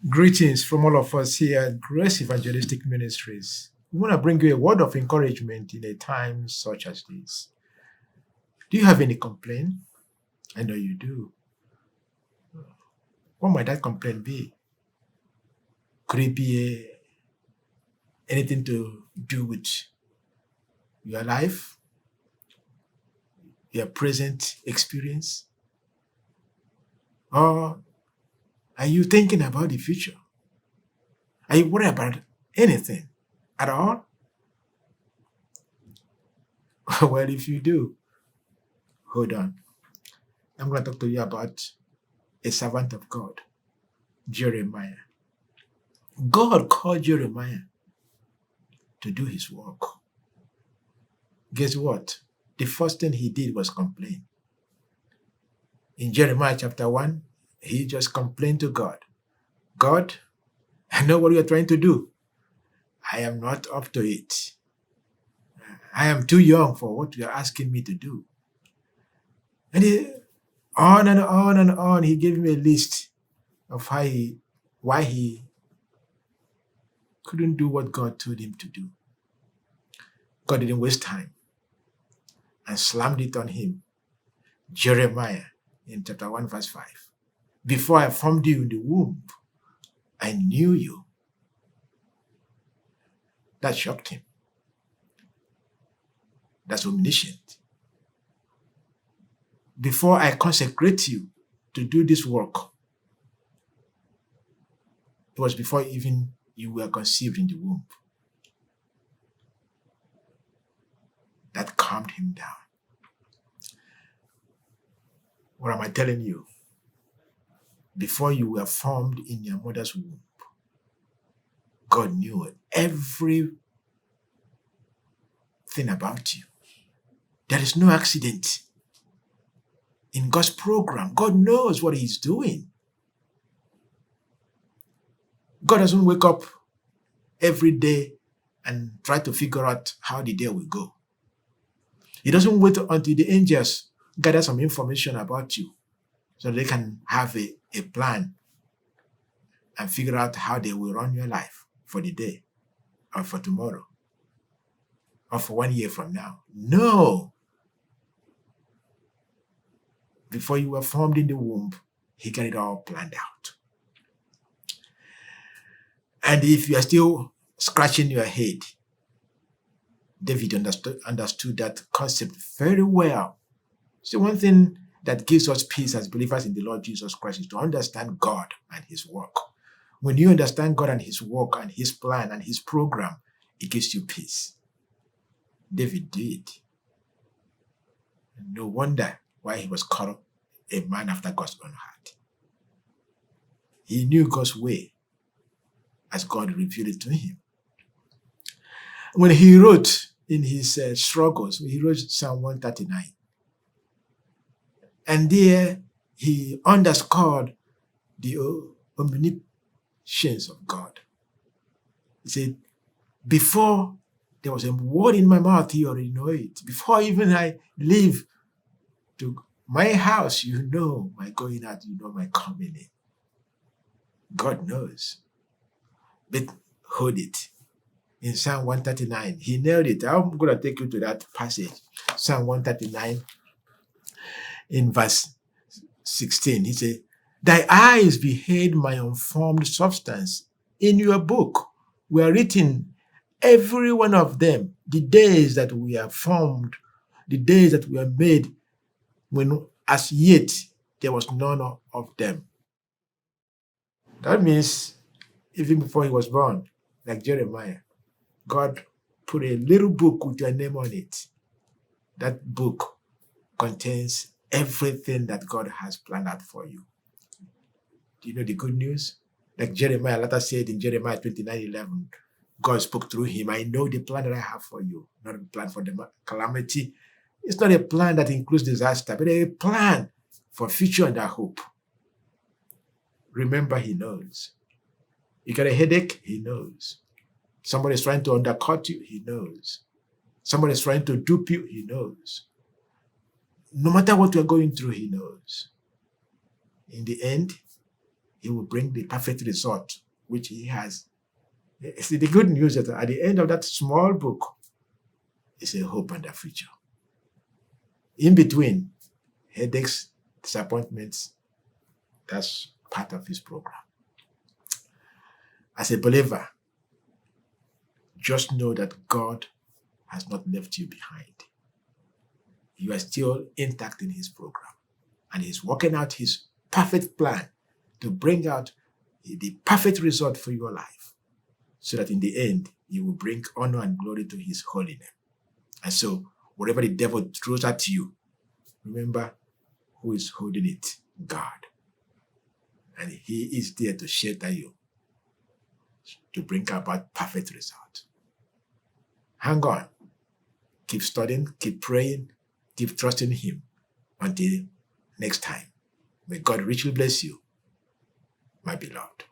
Greetings from all of us here at Grace Evangelistic Ministries. We want to bring you a word of encouragement in a time such as this. Do you have any complaint? I know you do. What might that complaint be? Could it be anything to do with your life, your present experience? Or are you thinking about the future? Are you worried about anything at all? Well, if you do, hold on. I'm going to talk to you about a servant of God, Jeremiah. God called Jeremiah to do his work. Guess what? The first thing he did was complain. In Jeremiah chapter 1, he just complained to God. God, I know what you're trying to do. I am not up to it. I am too young for what you're asking me to do. And on and on and on, he gave me a list of why he couldn't do what God told him to do. God didn't waste time and slammed it on him. Jeremiah in chapter 1 verse 5. Before I formed you in the womb, I knew you. That shocked him. That's omniscient. Before I consecrate you to do this work, it was before even you were conceived in the womb. That calmed him down. What am I telling you? Before you were formed in your mother's womb, God knew everything about you. There is no accident. In God's program, God knows what he's doing. God doesn't wake up every day and try to figure out how the day will go. He doesn't wait until the angels gather some information about you so they can have a plan and figure out how they will run your life for the day or for tomorrow or for 1 year from now. No. Before you were formed in the womb, he got it all planned out. And if you are still scratching your head, David understood that concept very well. So one thing that gives us peace as believers in the Lord Jesus Christ is to understand God and his work. When you understand God and his work and his plan and his program, it gives you peace. David did. No wonder why he was called a man after God's own heart. He knew God's way as God revealed it to him. When he wrote in his struggles, he wrote Psalm 139. And there he underscored the omniscience of God. He said, before there was a word in my mouth, he already know it. Before even I leave to my house, you know my going out, you know my coming in. God knows. But hold it. In Psalm 139, he nailed it. I'm going to take you to that passage. Psalm 139 in verse 16. He said, thy eyes beheld my unformed substance. In your book were written, every one of them, the days that we are formed, the days that we are made, when as yet there was none of them. That means even before he was born, like Jeremiah, God put a little book with your name on it. That book contains everything that God has planned out for you. Do you know the good news? Like Jeremiah later said in Jeremiah 29:11, God spoke through him, I know the plan that I have for you, not a plan for the calamity. It's not a plan that includes disaster, but a plan for future and hope. Remember, he knows. You got a headache, he knows. Somebody's trying to undercut you, he knows. Somebody's trying to dupe you, he knows. No matter what you're going through, he knows. In the end, He will bring the perfect result, which he has. See, the good news is that at the end of that small book is a hope and a future. In between, headaches, disappointments, that's part of his program. As a believer, just know that God has not left you behind. You are still intact in his program, and he's working out his perfect plan to bring out the perfect result for your life, so that in the end, you will bring honor and glory to his holy name. And so, whatever the devil throws at you, remember who is holding it? God. And he is there to shelter you, to bring about perfect result. Hang on. Keep studying, keep praying, keep trusting him until next time. May God richly bless you, my beloved.